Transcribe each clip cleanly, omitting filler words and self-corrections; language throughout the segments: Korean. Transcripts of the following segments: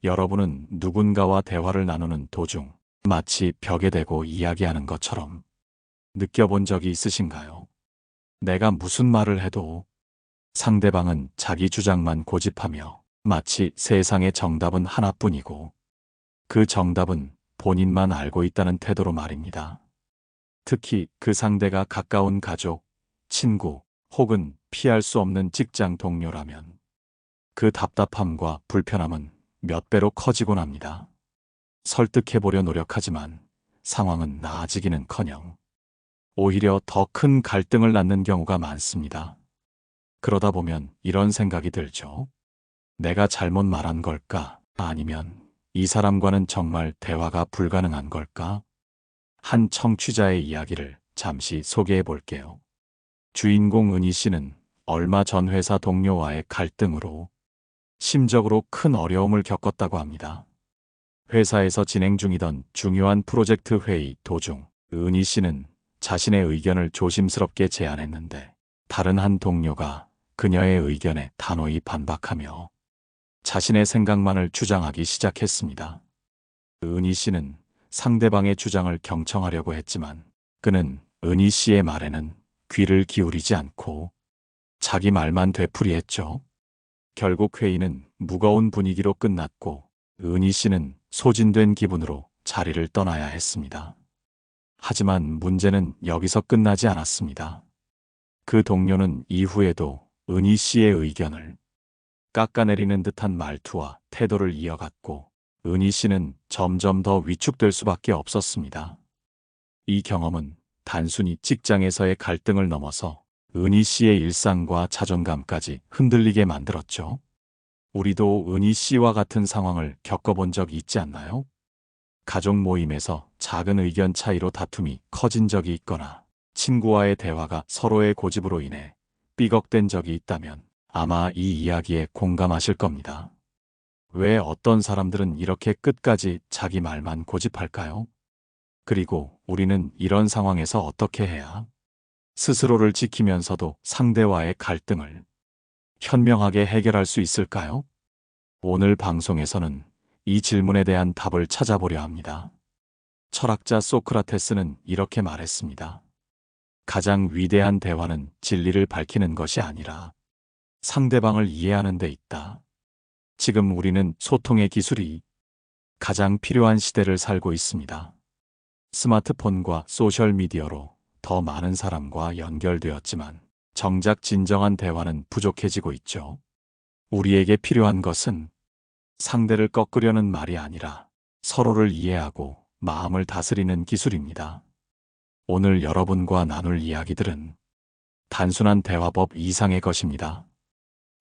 여러분은 누군가와 대화를 나누는 도중 마치 벽에 대고 이야기하는 것처럼 느껴본 적이 있으신가요? 내가 무슨 말을 해도 상대방은 자기 주장만 고집하며 마치 세상의 정답은 하나뿐이고 그 정답은 본인만 알고 있다는 태도로 말입니다. 특히 그 상대가 가까운 가족, 친구 혹은 피할 수 없는 직장 동료라면 그 답답함과 불편함은 몇 배로 커지곤 합니다. 설득해보려 노력하지만 상황은 나아지기는커녕 오히려 더 큰 갈등을 낳는 경우가 많습니다. 그러다 보면 이런 생각이 들죠. 내가 잘못 말한 걸까? 아니면 이 사람과는 정말 대화가 불가능한 걸까? 한 청취자의 이야기를 잠시 소개해 볼게요. 주인공 은희 씨는 얼마 전 회사 동료와의 갈등으로 심적으로 큰 어려움을 겪었다고 합니다. 회사에서 진행 중이던 중요한 프로젝트 회의 도중 은희 씨는 자신의 의견을 조심스럽게 제안했는데 다른 한 동료가 그녀의 의견에 단호히 반박하며 자신의 생각만을 주장하기 시작했습니다. 은희 씨는 상대방의 주장을 경청하려고 했지만 그는 은희 씨의 말에는 귀를 기울이지 않고 자기 말만 되풀이했죠. 결국 회의는 무거운 분위기로 끝났고 은희 씨는 소진된 기분으로 자리를 떠나야 했습니다. 하지만 문제는 여기서 끝나지 않았습니다. 그 동료는 이후에도 은희 씨의 의견을 깎아내리는 듯한 말투와 태도를 이어갔고 은희 씨는 점점 더 위축될 수밖에 없었습니다. 이 경험은 단순히 직장에서의 갈등을 넘어서 은희 씨의 일상과 자존감까지 흔들리게 만들었죠. 우리도 은희 씨와 같은 상황을 겪어본 적 있지 않나요? 가족 모임에서 작은 의견 차이로 다툼이 커진 적이 있거나 친구와의 대화가 서로의 고집으로 인해 삐걱된 적이 있다면 아마 이 이야기에 공감하실 겁니다. 왜 어떤 사람들은 이렇게 끝까지 자기 말만 고집할까요? 그리고 우리는 이런 상황에서 어떻게 해야 스스로를 지키면서도 상대와의 갈등을 현명하게 해결할 수 있을까요? 오늘 방송에서는 이 질문에 대한 답을 찾아보려 합니다. 철학자 소크라테스는 이렇게 말했습니다. 가장 위대한 대화는 진리를 밝히는 것이 아니라 상대방을 이해하는 데 있다. 지금 우리는 소통의 기술이 가장 필요한 시대를 살고 있습니다. 스마트폰과 소셜미디어로 더 많은 사람과 연결되었지만 정작 진정한 대화는 부족해지고 있죠. 우리에게 필요한 것은 상대를 꺾으려는 말이 아니라 서로를 이해하고 마음을 다스리는 기술입니다. 오늘 여러분과 나눌 이야기들은 단순한 대화법 이상의 것입니다.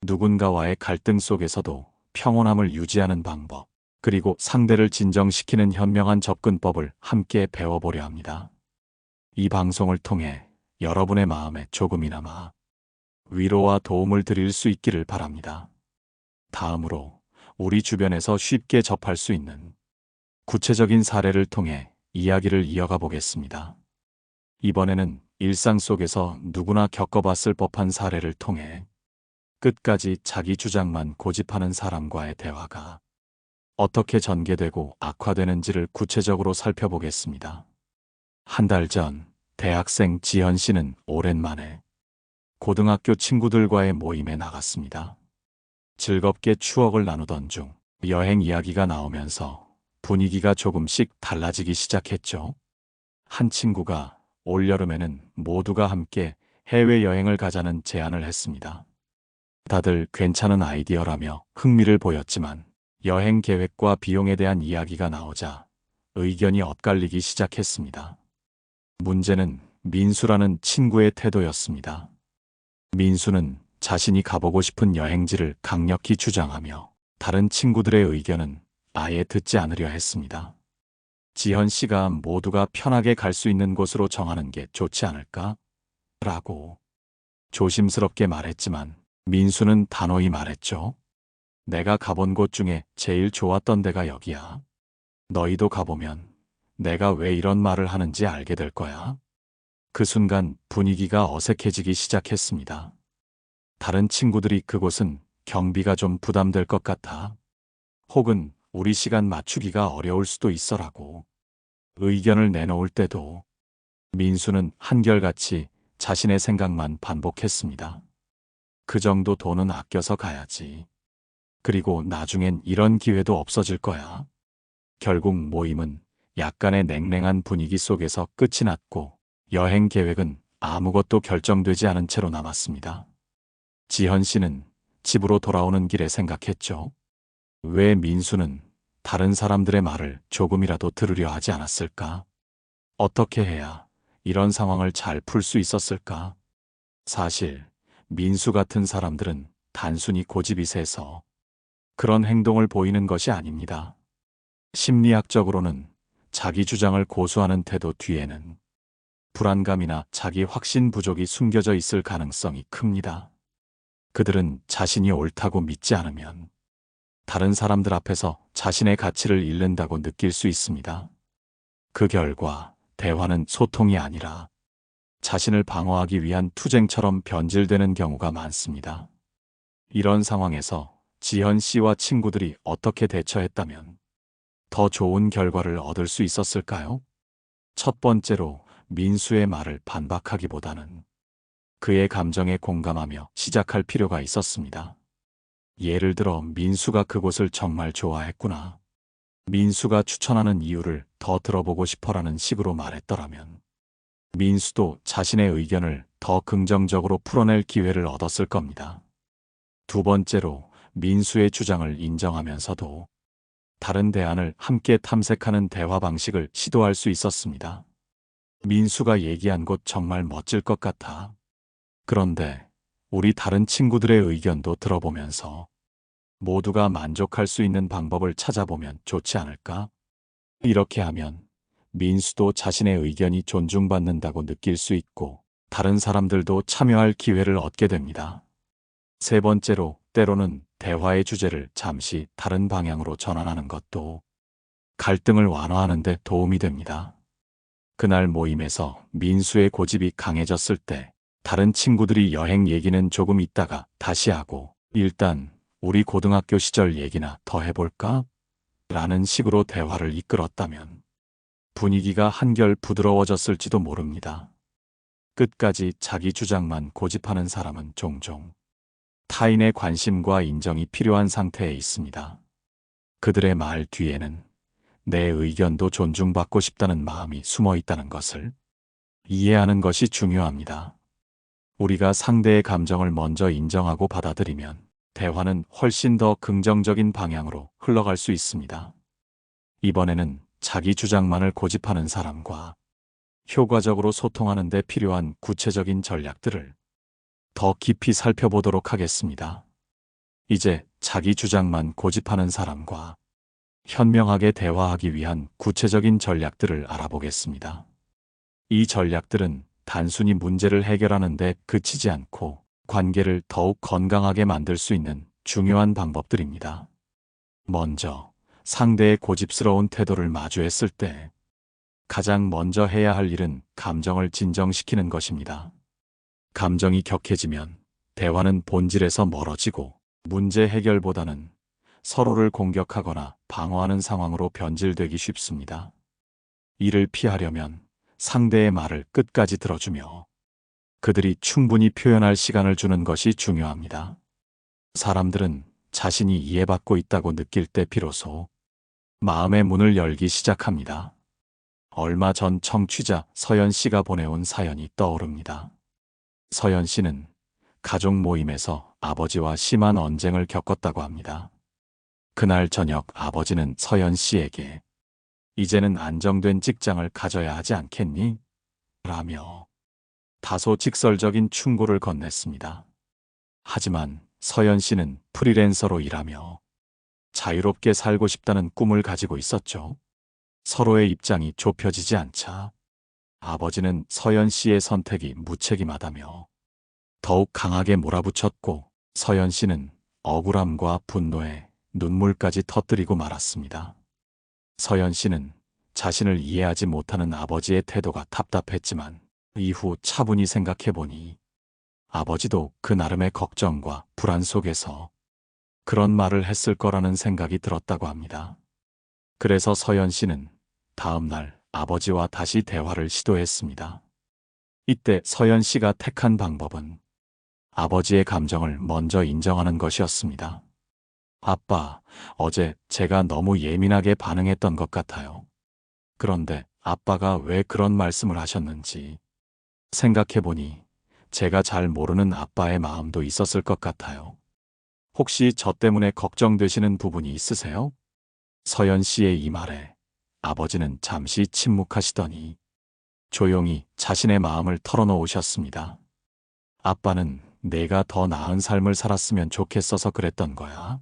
누군가와의 갈등 속에서도 평온함을 유지하는 방법, 그리고 상대를 진정시키는 현명한 접근법을 함께 배워보려 합니다. 이 방송을 통해 여러분의 마음에 조금이나마 위로와 도움을 드릴 수 있기를 바랍니다. 다음으로 우리 주변에서 쉽게 접할 수 있는 구체적인 사례를 통해 이야기를 이어가 보겠습니다. 이번에는 일상 속에서 누구나 겪어봤을 법한 사례를 통해 끝까지 자기 주장만 고집하는 사람과의 대화가 어떻게 전개되고 악화되는지를 구체적으로 살펴보겠습니다. 한 달 전 대학생 지현 씨는 오랜만에 고등학교 친구들과의 모임에 나갔습니다. 즐겁게 추억을 나누던 중 여행 이야기가 나오면서 분위기가 조금씩 달라지기 시작했죠. 한 친구가 올여름에는 모두가 함께 해외여행을 가자는 제안을 했습니다. 다들 괜찮은 아이디어라며 흥미를 보였지만 여행 계획과 비용에 대한 이야기가 나오자 의견이 엇갈리기 시작했습니다. 문제는 민수라는 친구의 태도였습니다. 민수는 자신이 가보고 싶은 여행지를 강력히 주장하며 다른 친구들의 의견은 아예 듣지 않으려 했습니다. 지현 씨가 모두가 편하게 갈 수 있는 곳으로 정하는 게 좋지 않을까? 라고 조심스럽게 말했지만 민수는 단호히 말했죠. 내가 가본 곳 중에 제일 좋았던 데가 여기야. 너희도 가보면 내가 왜 이런 말을 하는지 알게 될 거야. 그 순간 분위기가 어색해지기 시작했습니다. 다른 친구들이 그곳은 경비가 좀 부담될 것 같아. 혹은 우리 시간 맞추기가 어려울 수도 있어라고 의견을 내놓을 때도 민수는 한결같이 자신의 생각만 반복했습니다. 그 정도 돈은 아껴서 가야지. 그리고 나중엔 이런 기회도 없어질 거야. 결국 모임은 약간의 냉랭한 분위기 속에서 끝이 났고 여행 계획은 아무것도 결정되지 않은 채로 남았습니다. 지현 씨는 집으로 돌아오는 길에 생각했죠. 왜 민수는 다른 사람들의 말을 조금이라도 들으려 하지 않았을까? 어떻게 해야 이런 상황을 잘 풀 수 있었을까? 사실 민수 같은 사람들은 단순히 고집이 세서 그런 행동을 보이는 것이 아닙니다. 심리학적으로는 자기 주장을 고수하는 태도 뒤에는 불안감이나 자기 확신 부족이 숨겨져 있을 가능성이 큽니다. 그들은 자신이 옳다고 믿지 않으면 다른 사람들 앞에서 자신의 가치를 잃는다고 느낄 수 있습니다. 그 결과 대화는 소통이 아니라 자신을 방어하기 위한 투쟁처럼 변질되는 경우가 많습니다. 이런 상황에서 지현 씨와 친구들이 어떻게 대처했다면 더 좋은 결과를 얻을 수 있었을까요? 첫 번째로 민수의 말을 반박하기보다는 그의 감정에 공감하며 시작할 필요가 있었습니다. 예를 들어 민수가 그곳을 정말 좋아했구나. 민수가 추천하는 이유를 더 들어보고 싶어라는 식으로 말했더라면 민수도 자신의 의견을 더 긍정적으로 풀어낼 기회를 얻었을 겁니다. 두 번째로 민수의 주장을 인정하면서도 다른 대안을 함께 탐색하는 대화 방식을 시도할 수 있었습니다. 민수가 얘기한 곳 정말 멋질 것 같아. 그런데 우리 다른 친구들의 의견도 들어보면서 모두가 만족할 수 있는 방법을 찾아보면 좋지 않을까? 이렇게 하면 민수도 자신의 의견이 존중받는다고 느낄 수 있고 다른 사람들도 참여할 기회를 얻게 됩니다. 세 번째로 때로는 대화의 주제를 잠시 다른 방향으로 전환하는 것도 갈등을 완화하는 데 도움이 됩니다. 그날 모임에서 민수의 고집이 강해졌을 때 다른 친구들이 여행 얘기는 조금 있다가 다시 하고 일단 우리 고등학교 시절 얘기나 더 해볼까? 라는 식으로 대화를 이끌었다면 분위기가 한결 부드러워졌을지도 모릅니다. 끝까지 자기 주장만 고집하는 사람은 종종 타인의 관심과 인정이 필요한 상태에 있습니다. 그들의 말 뒤에는 내 의견도 존중받고 싶다는 마음이 숨어 있다는 것을 이해하는 것이 중요합니다. 우리가 상대의 감정을 먼저 인정하고 받아들이면 대화는 훨씬 더 긍정적인 방향으로 흘러갈 수 있습니다. 이번에는 자기 주장만을 고집하는 사람과 효과적으로 소통하는 데 필요한 구체적인 전략들을 더 깊이 살펴보도록 하겠습니다. 이제 자기 주장만 고집하는 사람과 현명하게 대화하기 위한 구체적인 전략들을 알아보겠습니다. 이 전략들은 단순히 문제를 해결하는 데 그치지 않고 관계를 더욱 건강하게 만들 수 있는 중요한 방법들입니다. 먼저 상대의 고집스러운 태도를 마주했을 때 가장 먼저 해야 할 일은 감정을 진정시키는 것입니다. 감정이 격해지면 대화는 본질에서 멀어지고 문제 해결보다는 서로를 공격하거나 방어하는 상황으로 변질되기 쉽습니다. 이를 피하려면 상대의 말을 끝까지 들어주며 그들이 충분히 표현할 시간을 주는 것이 중요합니다. 사람들은 자신이 이해받고 있다고 느낄 때 비로소 마음의 문을 열기 시작합니다. 얼마 전 청취자 서연 씨가 보내온 사연이 떠오릅니다. 서연 씨는 가족 모임에서 아버지와 심한 언쟁을 겪었다고 합니다. 그날 저녁 아버지는 서연 씨에게 이제는 안정된 직장을 가져야 하지 않겠니? 라며 다소 직설적인 충고를 건넸습니다. 하지만 서연 씨는 프리랜서로 일하며 자유롭게 살고 싶다는 꿈을 가지고 있었죠. 서로의 입장이 좁혀지지 않자 아버지는 서연 씨의 선택이 무책임하다며 더욱 강하게 몰아붙였고 서연 씨는 억울함과 분노에 눈물까지 터뜨리고 말았습니다. 서연 씨는 자신을 이해하지 못하는 아버지의 태도가 답답했지만 이후 차분히 생각해보니 아버지도 그 나름의 걱정과 불안 속에서 그런 말을 했을 거라는 생각이 들었다고 합니다. 그래서 서연 씨는 다음 날 아버지와 다시 대화를 시도했습니다. 이때 서연 씨가 택한 방법은 아버지의 감정을 먼저 인정하는 것이었습니다. 아빠, 어제 제가 너무 예민하게 반응했던 것 같아요. 그런데 아빠가 왜 그런 말씀을 하셨는지 생각해보니 제가 잘 모르는 아빠의 마음도 있었을 것 같아요. 혹시 저 때문에 걱정되시는 부분이 있으세요? 서연 씨의 이 말에 아버지는 잠시 침묵하시더니 조용히 자신의 마음을 털어놓으셨습니다. 아빠는 내가 더 나은 삶을 살았으면 좋겠어서 그랬던 거야.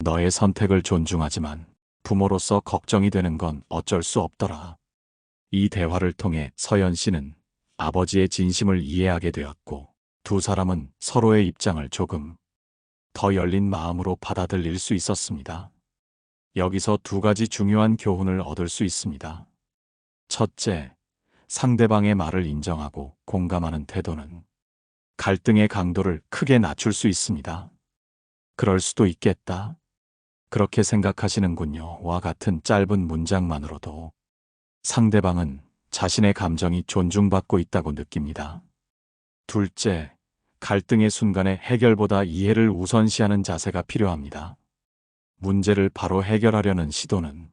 너의 선택을 존중하지만 부모로서 걱정이 되는 건 어쩔 수 없더라. 이 대화를 통해 서연 씨는 아버지의 진심을 이해하게 되었고 두 사람은 서로의 입장을 조금 더 열린 마음으로 받아들일 수 있었습니다. 여기서 두 가지 중요한 교훈을 얻을 수 있습니다. 첫째, 상대방의 말을 인정하고 공감하는 태도는 갈등의 강도를 크게 낮출 수 있습니다. 그럴 수도 있겠다. 그렇게 생각하시는군요.와 같은 짧은 문장만으로도 상대방은 자신의 감정이 존중받고 있다고 느낍니다. 둘째, 갈등의 순간에 해결보다 이해를 우선시하는 자세가 필요합니다. 문제를 바로 해결하려는 시도는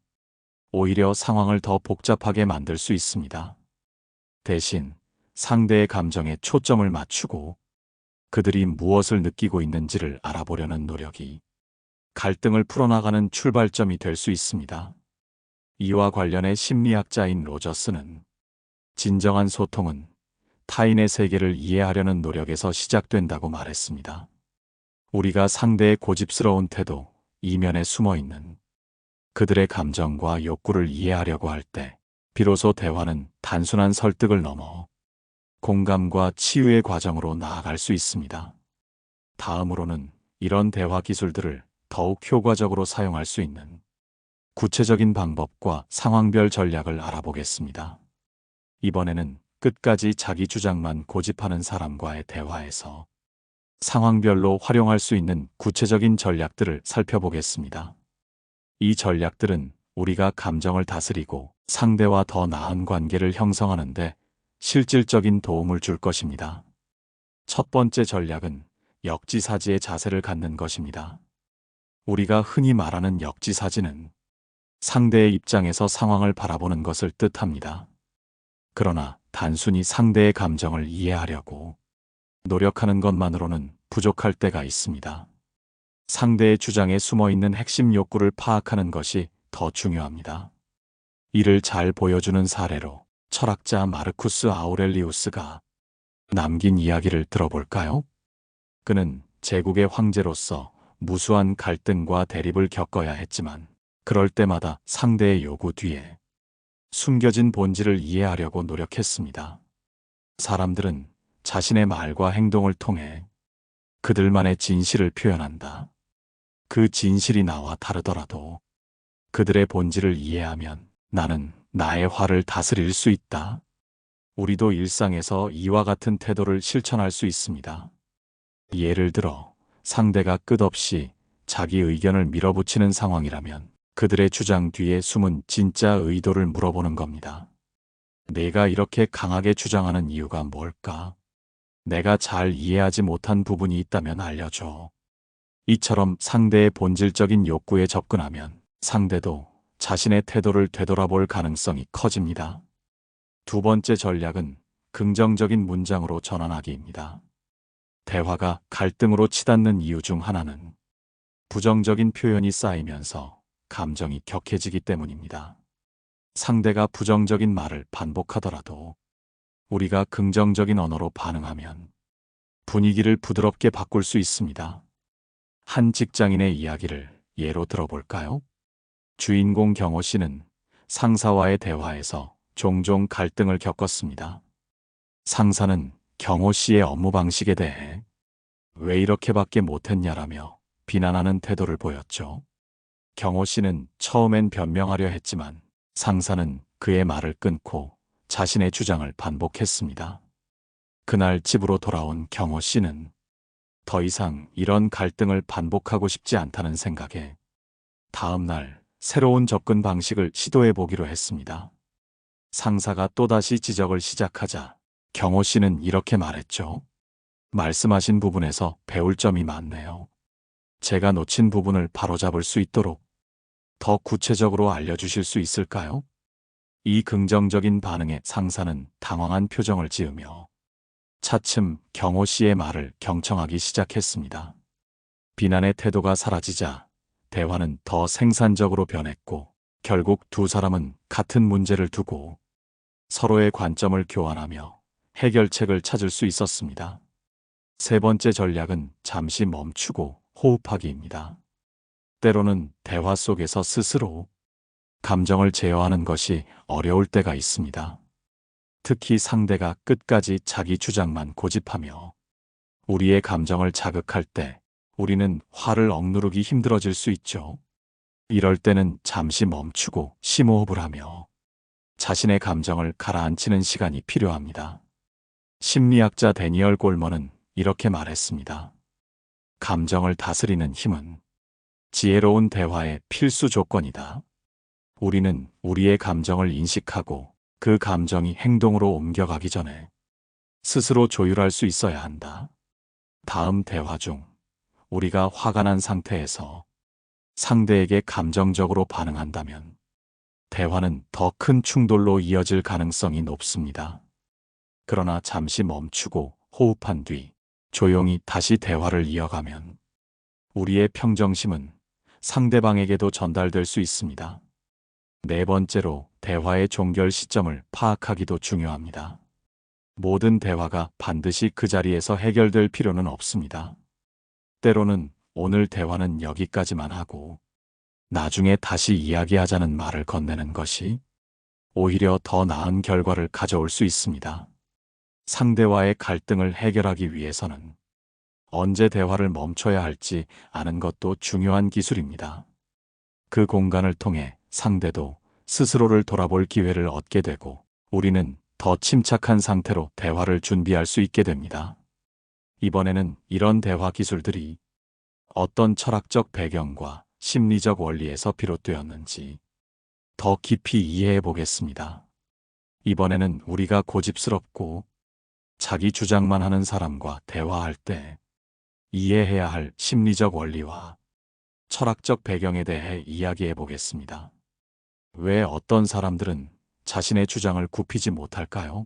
오히려 상황을 더 복잡하게 만들 수 있습니다. 대신 상대의 감정에 초점을 맞추고 그들이 무엇을 느끼고 있는지를 알아보려는 노력이 갈등을 풀어나가는 출발점이 될 수 있습니다. 이와 관련해 심리학자인 로저스는 진정한 소통은 타인의 세계를 이해하려는 노력에서 시작된다고 말했습니다. 우리가 상대의 고집스러운 태도, 이면에 숨어 있는 그들의 감정과 욕구를 이해하려고 할 때 비로소 대화는 단순한 설득을 넘어 공감과 치유의 과정으로 나아갈 수 있습니다. 다음으로는 이런 대화 기술들을 더욱 효과적으로 사용할 수 있는 구체적인 방법과 상황별 전략을 알아보겠습니다. 이번에는 끝까지 자기 주장만 고집하는 사람과의 대화에서 상황별로 활용할 수 있는 구체적인 전략들을 살펴보겠습니다. 이 전략들은 우리가 감정을 다스리고 상대와 더 나은 관계를 형성하는데 실질적인 도움을 줄 것입니다. 첫 번째 전략은 역지사지의 자세를 갖는 것입니다. 우리가 흔히 말하는 역지사지는 상대의 입장에서 상황을 바라보는 것을 뜻합니다. 그러나 단순히 상대의 감정을 이해하려고 노력하는 것만으로는 부족할 때가 있습니다. 상대의 주장에 숨어있는 핵심 욕구를 파악하는 것이 더 중요합니다. 이를 잘 보여주는 사례로 철학자 마르쿠스 아우렐리우스가 남긴 이야기를 들어볼까요? 그는 제국의 황제로서 무수한 갈등과 대립을 겪어야 했지만 그럴 때마다 상대의 요구 뒤에 숨겨진 본질을 이해하려고 노력했습니다. 사람들은 자신의 말과 행동을 통해 그들만의 진실을 표현한다. 그 진실이 나와 다르더라도 그들의 본질을 이해하면 나는 나의 화를 다스릴 수 있다. 우리도 일상에서 이와 같은 태도를 실천할 수 있습니다. 예를 들어 상대가 끝없이 자기 의견을 밀어붙이는 상황이라면 그들의 주장 뒤에 숨은 진짜 의도를 물어보는 겁니다. 내가 이렇게 강하게 주장하는 이유가 뭘까? 내가 잘 이해하지 못한 부분이 있다면 알려줘. 이처럼 상대의 본질적인 욕구에 접근하면 상대도 자신의 태도를 되돌아볼 가능성이 커집니다. 두 번째 전략은 긍정적인 문장으로 전환하기입니다. 대화가 갈등으로 치닫는 이유 중 하나는 부정적인 표현이 쌓이면서 감정이 격해지기 때문입니다. 상대가 부정적인 말을 반복하더라도 우리가 긍정적인 언어로 반응하면 분위기를 부드럽게 바꿀 수 있습니다. 한 직장인의 이야기를 예로 들어볼까요? 주인공 경호 씨는 상사와의 대화에서 종종 갈등을 겪었습니다. 상사는 경호 씨의 업무 방식에 대해 왜 이렇게밖에 못했냐라며 비난하는 태도를 보였죠. 경호 씨는 처음엔 변명하려 했지만 상사는 그의 말을 끊고 자신의 주장을 반복했습니다. 그날 집으로 돌아온 경호 씨는 더 이상 이런 갈등을 반복하고 싶지 않다는 생각에 다음 날 새로운 접근 방식을 시도해 보기로 했습니다. 상사가 또다시 지적을 시작하자 경호 씨는 이렇게 말했죠. 말씀하신 부분에서 배울 점이 많네요. 제가 놓친 부분을 바로잡을 수 있도록 더 구체적으로 알려주실 수 있을까요? 이 긍정적인 반응에 상사는 당황한 표정을 지으며 차츰 경호 씨의 말을 경청하기 시작했습니다. 비난의 태도가 사라지자 대화는 더 생산적으로 변했고 결국 두 사람은 같은 문제를 두고 서로의 관점을 교환하며 해결책을 찾을 수 있었습니다. 세 번째 전략은 잠시 멈추고 호흡하기입니다. 때로는 대화 속에서 스스로 감정을 제어하는 것이 어려울 때가 있습니다. 특히 상대가 끝까지 자기 주장만 고집하며 우리의 감정을 자극할 때 우리는 화를 억누르기 힘들어질 수 있죠. 이럴 때는 잠시 멈추고 심호흡을 하며 자신의 감정을 가라앉히는 시간이 필요합니다. 심리학자 데니얼 골먼은 이렇게 말했습니다. 감정을 다스리는 힘은 지혜로운 대화의 필수 조건이다. 우리는 우리의 감정을 인식하고 그 감정이 행동으로 옮겨가기 전에 스스로 조율할 수 있어야 한다. 다음 대화 중 우리가 화가 난 상태에서 상대에게 감정적으로 반응한다면 대화는 더 큰 충돌로 이어질 가능성이 높습니다. 그러나 잠시 멈추고 호흡한 뒤 조용히 다시 대화를 이어가면 우리의 평정심은 상대방에게도 전달될 수 있습니다. 네 번째로 대화의 종결 시점을 파악하기도 중요합니다. 모든 대화가 반드시 그 자리에서 해결될 필요는 없습니다. 때로는 오늘 대화는 여기까지만 하고 나중에 다시 이야기하자는 말을 건네는 것이 오히려 더 나은 결과를 가져올 수 있습니다. 상대와의 갈등을 해결하기 위해서는 언제 대화를 멈춰야 할지 아는 것도 중요한 기술입니다. 그 공간을 통해 상대도 스스로를 돌아볼 기회를 얻게 되고 우리는 더 침착한 상태로 대화를 준비할 수 있게 됩니다. 이번에는 이런 대화 기술들이 어떤 철학적 배경과 심리적 원리에서 비롯되었는지 더 깊이 이해해 보겠습니다. 이번에는 우리가 고집스럽고 자기 주장만 하는 사람과 대화할 때 이해해야 할 심리적 원리와 철학적 배경에 대해 이야기해 보겠습니다. 왜 어떤 사람들은 자신의 주장을 굽히지 못할까요?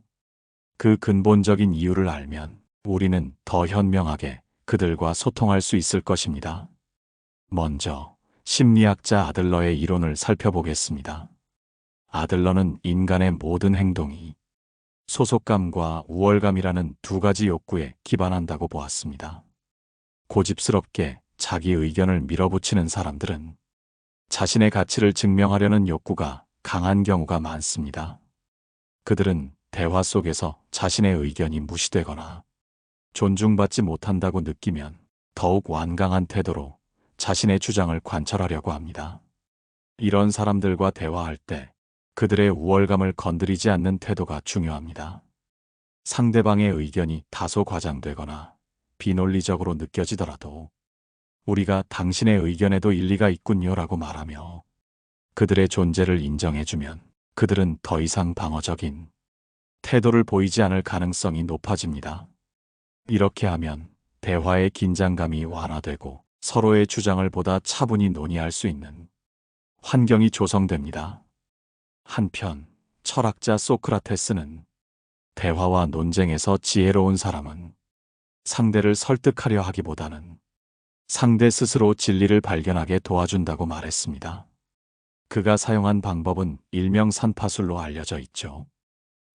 그 근본적인 이유를 알면 우리는 더 현명하게 그들과 소통할 수 있을 것입니다. 먼저 심리학자 아들러의 이론을 살펴보겠습니다. 아들러는 인간의 모든 행동이 소속감과 우월감이라는 두 가지 욕구에 기반한다고 보았습니다. 고집스럽게 자기 의견을 밀어붙이는 사람들은 자신의 가치를 증명하려는 욕구가 강한 경우가 많습니다. 그들은 대화 속에서 자신의 의견이 무시되거나 존중받지 못한다고 느끼면 더욱 완강한 태도로 자신의 주장을 관철하려고 합니다. 이런 사람들과 대화할 때 그들의 우월감을 건드리지 않는 태도가 중요합니다. 상대방의 의견이 다소 과장되거나 비논리적으로 느껴지더라도 우리가 당신의 의견에도 일리가 있군요라고 말하며 그들의 존재를 인정해주면 그들은 더 이상 방어적인 태도를 보이지 않을 가능성이 높아집니다. 이렇게 하면 대화의 긴장감이 완화되고 서로의 주장을 보다 차분히 논의할 수 있는 환경이 조성됩니다. 한편 철학자 소크라테스는 대화와 논쟁에서 지혜로운 사람은 상대를 설득하려 하기보다는 상대 스스로 진리를 발견하게 도와준다고 말했습니다. 그가 사용한 방법은 일명 산파술로 알려져 있죠.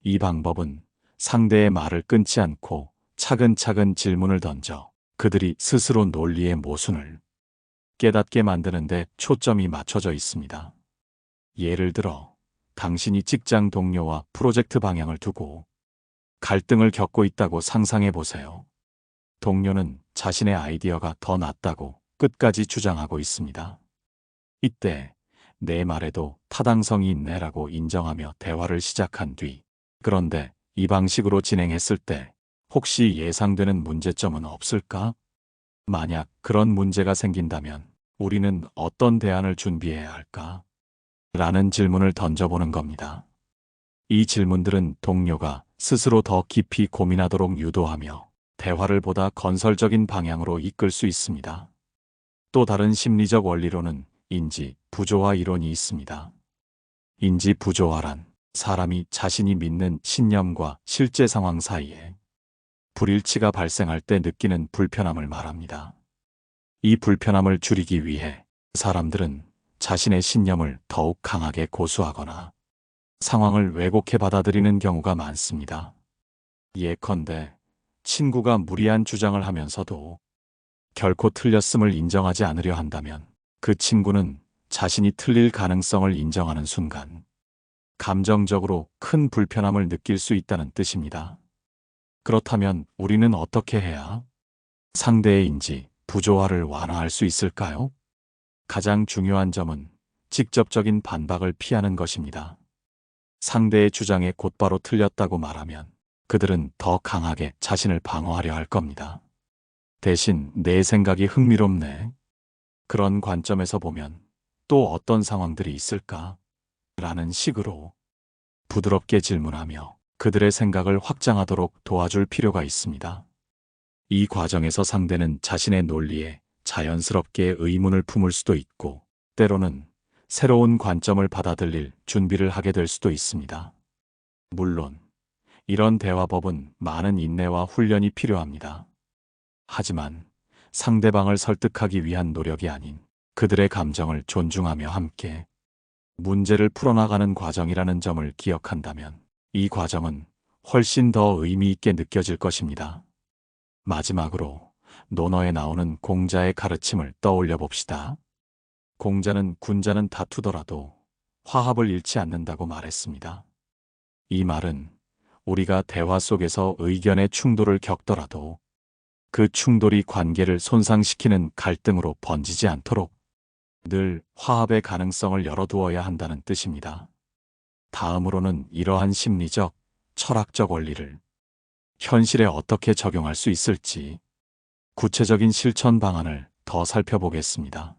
이 방법은 상대의 말을 끊지 않고 차근차근 질문을 던져 그들이 스스로 논리의 모순을 깨닫게 만드는 데 초점이 맞춰져 있습니다. 예를 들어 당신이 직장 동료와 프로젝트 방향을 두고 갈등을 겪고 있다고 상상해 보세요. 동료는 자신의 아이디어가 더 낫다고 끝까지 주장하고 있습니다. 이때 내 말에도 타당성이 있네라고 인정하며 대화를 시작한 뒤 그런데 이 방식으로 진행했을 때 혹시 예상되는 문제점은 없을까? 만약 그런 문제가 생긴다면 우리는 어떤 대안을 준비해야 할까? 라는 질문을 던져보는 겁니다. 이 질문들은 동료가 스스로 더 깊이 고민하도록 유도하며 대화를 보다 건설적인 방향으로 이끌 수 있습니다. 또 다른 심리적 원리로는 인지 부조화 이론이 있습니다. 인지 부조화란 사람이 자신이 믿는 신념과 실제 상황 사이에 불일치가 발생할 때 느끼는 불편함을 말합니다. 이 불편함을 줄이기 위해 사람들은 자신의 신념을 더욱 강하게 고수하거나 상황을 왜곡해 받아들이는 경우가 많습니다. 예컨대 친구가 무리한 주장을 하면서도 결코 틀렸음을 인정하지 않으려 한다면 그 친구는 자신이 틀릴 가능성을 인정하는 순간 감정적으로 큰 불편함을 느낄 수 있다는 뜻입니다. 그렇다면 우리는 어떻게 해야 상대의 인지 부조화를 완화할 수 있을까요? 가장 중요한 점은 직접적인 반박을 피하는 것입니다. 상대의 주장에 곧바로 틀렸다고 말하면 그들은 더 강하게 자신을 방어하려 할 겁니다. 대신 내 생각이 흥미롭네. 그런 관점에서 보면 또 어떤 상황들이 있을까? 라는 식으로 부드럽게 질문하며 그들의 생각을 확장하도록 도와줄 필요가 있습니다. 이 과정에서 상대는 자신의 논리에 자연스럽게 의문을 품을 수도 있고 때로는 새로운 관점을 받아들일 준비를 하게 될 수도 있습니다. 물론 이런 대화법은 많은 인내와 훈련이 필요합니다. 하지만 상대방을 설득하기 위한 노력이 아닌 그들의 감정을 존중하며 함께 문제를 풀어나가는 과정이라는 점을 기억한다면 이 과정은 훨씬 더 의미 있게 느껴질 것입니다. 마지막으로 논어에 나오는 공자의 가르침을 떠올려 봅시다. 공자는 군자는 다투더라도 화합을 잃지 않는다고 말했습니다. 이 말은 우리가 대화 속에서 의견의 충돌을 겪더라도 그 충돌이 관계를 손상시키는 갈등으로 번지지 않도록 늘 화합의 가능성을 열어두어야 한다는 뜻입니다. 다음으로는 이러한 심리적, 철학적 원리를 현실에 어떻게 적용할 수 있을지 구체적인 실천 방안을 더 살펴보겠습니다.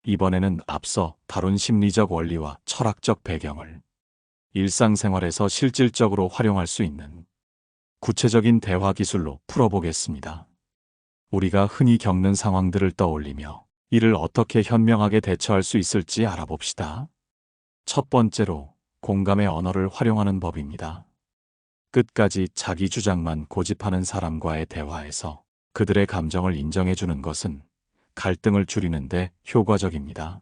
이번에는 앞서 다룬 심리적 원리와 철학적 배경을 일상생활에서 실질적으로 활용할 수 있는 구체적인 대화 기술로 풀어보겠습니다. 우리가 흔히 겪는 상황들을 떠올리며 이를 어떻게 현명하게 대처할 수 있을지 알아봅시다. 첫 번째로 공감의 언어를 활용하는 법입니다. 끝까지 자기 주장만 고집하는 사람과의 대화에서 그들의 감정을 인정해주는 것은 갈등을 줄이는 데 효과적입니다.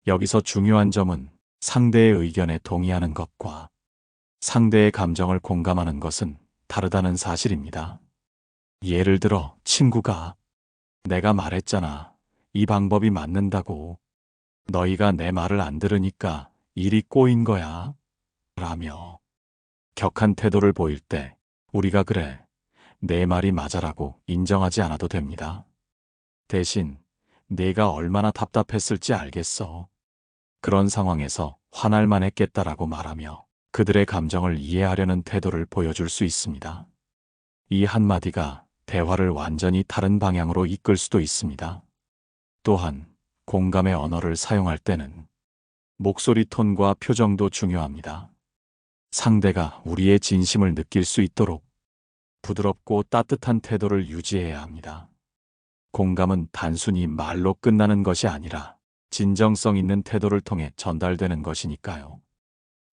여기서 중요한 점은 상대의 의견에 동의하는 것과 상대의 감정을 공감하는 것은 다르다는 사실입니다. 예를 들어 친구가 내가 말했잖아. 이 방법이 맞는다고. 너희가 내 말을 안 들으니까 일이 꼬인 거야. 라며 격한 태도를 보일 때 우리가 그래, 내 말이 맞아라고 인정하지 않아도 됩니다. 대신 내가 얼마나 답답했을지 알겠어. 그런 상황에서 화날만 했겠다라고 말하며 그들의 감정을 이해하려는 태도를 보여줄 수 있습니다. 이 한마디가 대화를 완전히 다른 방향으로 이끌 수도 있습니다. 또한 공감의 언어를 사용할 때는 목소리 톤과 표정도 중요합니다. 상대가 우리의 진심을 느낄 수 있도록 부드럽고 따뜻한 태도를 유지해야 합니다. 공감은 단순히 말로 끝나는 것이 아니라 진정성 있는 태도를 통해 전달되는 것이니까요.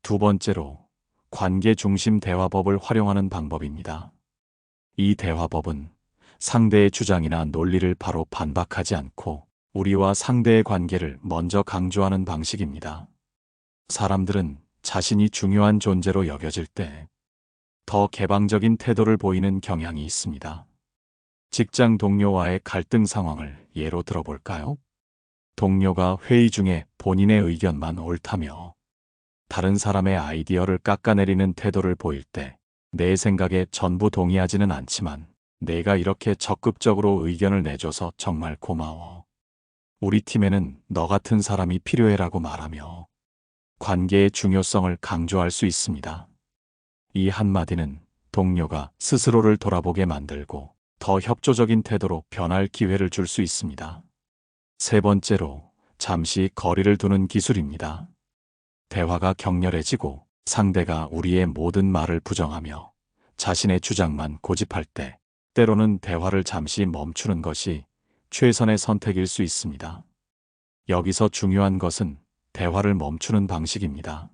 두 번째로 관계 중심 대화법을 활용하는 방법입니다. 이 대화법은 상대의 주장이나 논리를 바로 반박하지 않고 우리와 상대의 관계를 먼저 강조하는 방식입니다. 사람들은 자신이 중요한 존재로 여겨질 때 더 개방적인 태도를 보이는 경향이 있습니다. 직장 동료와의 갈등 상황을 예로 들어볼까요? 동료가 회의 중에 본인의 의견만 옳다며 다른 사람의 아이디어를 깎아내리는 태도를 보일 때 내 생각에 전부 동의하지는 않지만 내가 이렇게 적극적으로 의견을 내줘서 정말 고마워. 우리 팀에는 너 같은 사람이 필요해라고 말하며 관계의 중요성을 강조할 수 있습니다. 이 한마디는 동료가 스스로를 돌아보게 만들고 더 협조적인 태도로 변할 기회를 줄 수 있습니다. 세 번째로 잠시 거리를 두는 기술입니다. 대화가 격렬해지고 상대가 우리의 모든 말을 부정하며 자신의 주장만 고집할 때 때로는 대화를 잠시 멈추는 것이 최선의 선택일 수 있습니다. 여기서 중요한 것은 대화를 멈추는 방식입니다.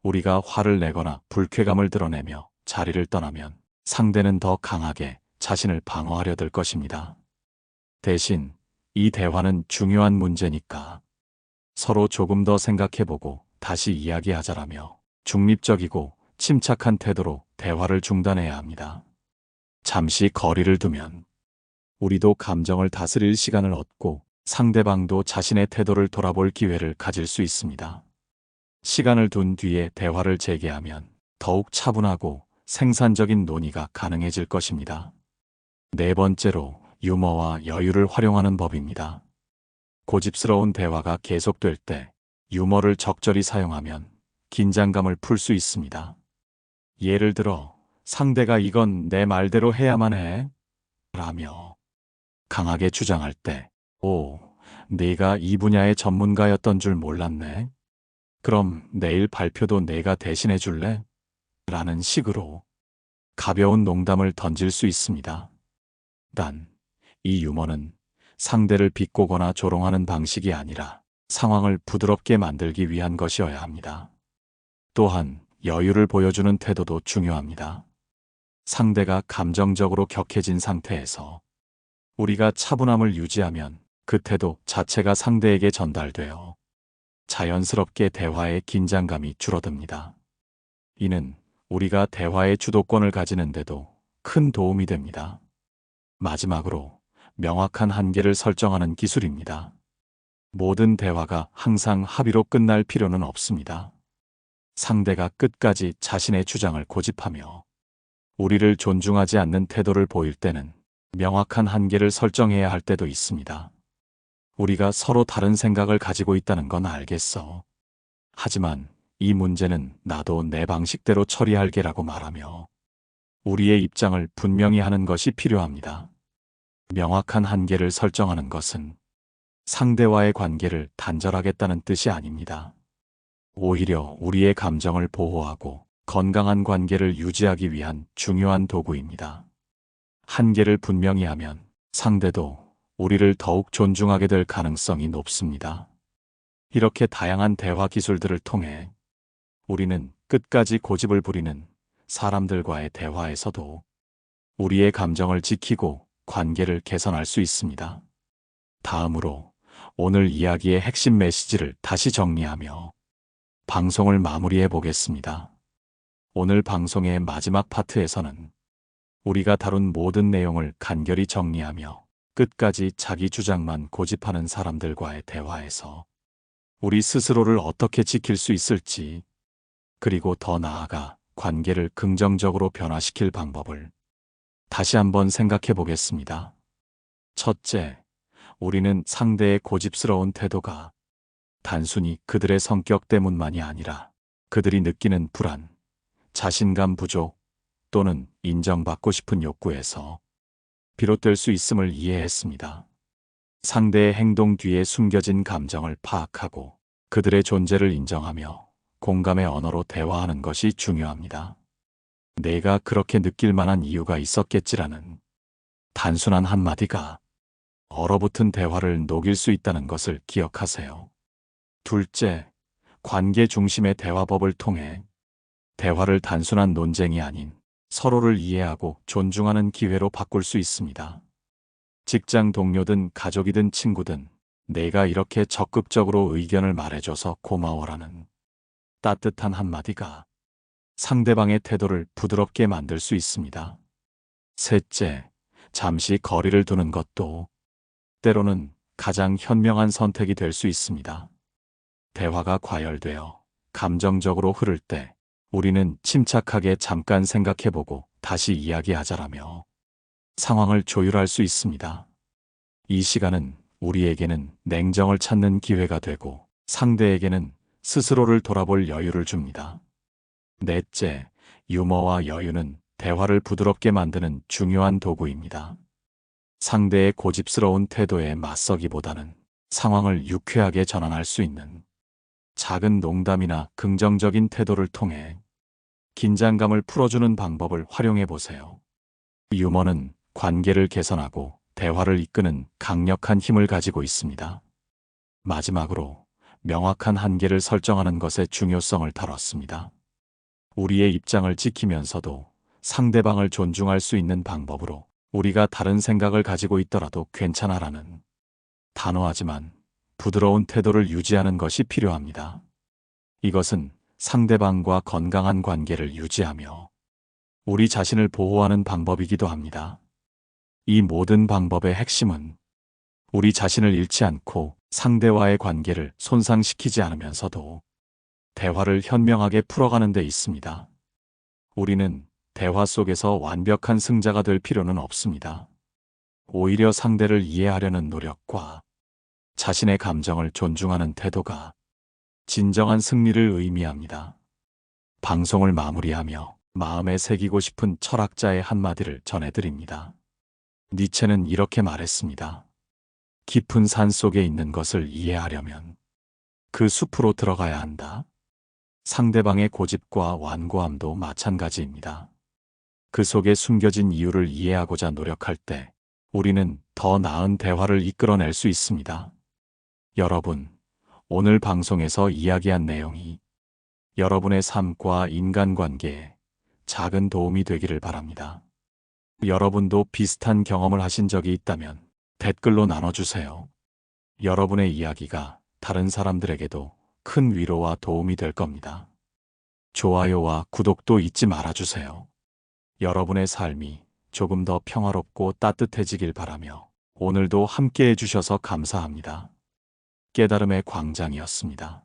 우리가 화를 내거나 불쾌감을 드러내며 자리를 떠나면 상대는 더 강하게 자신을 방어하려 들 것입니다. 대신 이 대화는 중요한 문제니까 서로 조금 더 생각해보고 다시 이야기하자라며 중립적이고 침착한 태도로 대화를 중단해야 합니다. 잠시 거리를 두면 우리도 감정을 다스릴 시간을 얻고 상대방도 자신의 태도를 돌아볼 기회를 가질 수 있습니다. 시간을 둔 뒤에 대화를 재개하면 더욱 차분하고 생산적인 논의가 가능해질 것입니다. 네 번째로 유머와 여유를 활용하는 법입니다. 고집스러운 대화가 계속될 때 유머를 적절히 사용하면 긴장감을 풀 수 있습니다. 예를 들어 상대가 이건 내 말대로 해야만 해 라며 강하게 주장할 때, 오, 네가 이 분야의 전문가였던 줄 몰랐네. 그럼 내일 발표도 내가 대신해 줄래? 라는 식으로 가벼운 농담을 던질 수 있습니다. 단, 이 유머는 상대를 비꼬거나 조롱하는 방식이 아니라 상황을 부드럽게 만들기 위한 것이어야 합니다. 또한 여유를 보여주는 태도도 중요합니다. 상대가 감정적으로 격해진 상태에서 우리가 차분함을 유지하면 그 태도 자체가 상대에게 전달되어 자연스럽게 대화의 긴장감이 줄어듭니다. 이는 우리가 대화의 주도권을 가지는데도 큰 도움이 됩니다. 마지막으로 명확한 한계를 설정하는 기술입니다. 모든 대화가 항상 합의로 끝날 필요는 없습니다. 상대가 끝까지 자신의 주장을 고집하며 우리를 존중하지 않는 태도를 보일 때는 명확한 한계를 설정해야 할 때도 있습니다. 우리가 서로 다른 생각을 가지고 있다는 건 알겠어. 하지만 이 문제는 나도 내 방식대로 처리할게라고 말하며 우리의 입장을 분명히 하는 것이 필요합니다. 명확한 한계를 설정하는 것은 상대와의 관계를 단절하겠다는 뜻이 아닙니다. 오히려 우리의 감정을 보호하고 건강한 관계를 유지하기 위한 중요한 도구입니다. 한계를 분명히 하면 상대도 우리를 더욱 존중하게 될 가능성이 높습니다. 이렇게 다양한 대화 기술들을 통해 우리는 끝까지 고집을 부리는 사람들과의 대화에서도 우리의 감정을 지키고 관계를 개선할 수 있습니다. 다음으로 오늘 이야기의 핵심 메시지를 다시 정리하며 방송을 마무리해 보겠습니다. 오늘 방송의 마지막 파트에서는 우리가 다룬 모든 내용을 간결히 정리하며 끝까지 자기 주장만 고집하는 사람들과의 대화에서 우리 스스로를 어떻게 지킬 수 있을지, 그리고 더 나아가 관계를 긍정적으로 변화시킬 방법을 다시 한번 생각해 보겠습니다. 첫째, 우리는 상대의 고집스러운 태도가 단순히 그들의 성격 때문만이 아니라 그들이 느끼는 불안, 자신감 부족 또는 인정받고 싶은 욕구에서 비롯될 수 있음을 이해했습니다. 상대의 행동 뒤에 숨겨진 감정을 파악하고 그들의 존재를 인정하며 공감의 언어로 대화하는 것이 중요합니다. 내가 그렇게 느낄 만한 이유가 있었겠지라는 단순한 한마디가 얼어붙은 대화를 녹일 수 있다는 것을 기억하세요. 둘째, 관계 중심의 대화법을 통해 대화를 단순한 논쟁이 아닌 서로를 이해하고 존중하는 기회로 바꿀 수 있습니다. 직장 동료든 가족이든 친구든 내가 이렇게 적극적으로 의견을 말해줘서 고마워라는 따뜻한 한마디가 상대방의 태도를 부드럽게 만들 수 있습니다. 셋째, 잠시 거리를 두는 것도 때로는 가장 현명한 선택이 될 수 있습니다. 대화가 과열되어 감정적으로 흐를 때 우리는 침착하게 잠깐 생각해보고 다시 이야기하자라며 상황을 조율할 수 있습니다. 이 시간은 우리에게는 냉정을 찾는 기회가 되고 상대에게는 스스로를 돌아볼 여유를 줍니다. 넷째, 유머와 여유는 대화를 부드럽게 만드는 중요한 도구입니다. 상대의 고집스러운 태도에 맞서기보다는 상황을 유쾌하게 전환할 수 있는 작은 농담이나 긍정적인 태도를 통해 긴장감을 풀어주는 방법을 활용해 보세요. 유머는 관계를 개선하고 대화를 이끄는 강력한 힘을 가지고 있습니다. 마지막으로 명확한 한계를 설정하는 것의 중요성을 다뤘습니다. 우리의 입장을 지키면서도 상대방을 존중할 수 있는 방법으로 우리가 다른 생각을 가지고 있더라도 괜찮아라는 단호하지만 부드러운 태도를 유지하는 것이 필요합니다. 이것은 상대방과 건강한 관계를 유지하며 우리 자신을 보호하는 방법이기도 합니다. 이 모든 방법의 핵심은 우리 자신을 잃지 않고 상대와의 관계를 손상시키지 않으면서도 대화를 현명하게 풀어가는 데 있습니다. 우리는 대화 속에서 완벽한 승자가 될 필요는 없습니다. 오히려 상대를 이해하려는 노력과 자신의 감정을 존중하는 태도가 진정한 승리를 의미합니다. 방송을 마무리하며 마음에 새기고 싶은 철학자의 한마디를 전해드립니다. 니체는 이렇게 말했습니다. 깊은 산 속에 있는 것을 이해하려면 그 숲으로 들어가야 한다. 상대방의 고집과 완고함도 마찬가지입니다. 그 속에 숨겨진 이유를 이해하고자 노력할 때 우리는 더 나은 대화를 이끌어낼 수 있습니다. 여러분, 오늘 방송에서 이야기한 내용이 여러분의 삶과 인간관계에 작은 도움이 되기를 바랍니다. 여러분도 비슷한 경험을 하신 적이 있다면 댓글로 나눠주세요. 여러분의 이야기가 다른 사람들에게도 큰 위로와 도움이 될 겁니다. 좋아요와 구독도 잊지 말아주세요. 여러분의 삶이 조금 더 평화롭고 따뜻해지길 바라며 오늘도 함께 해주셔서 감사합니다. 깨달음의 광장이었습니다.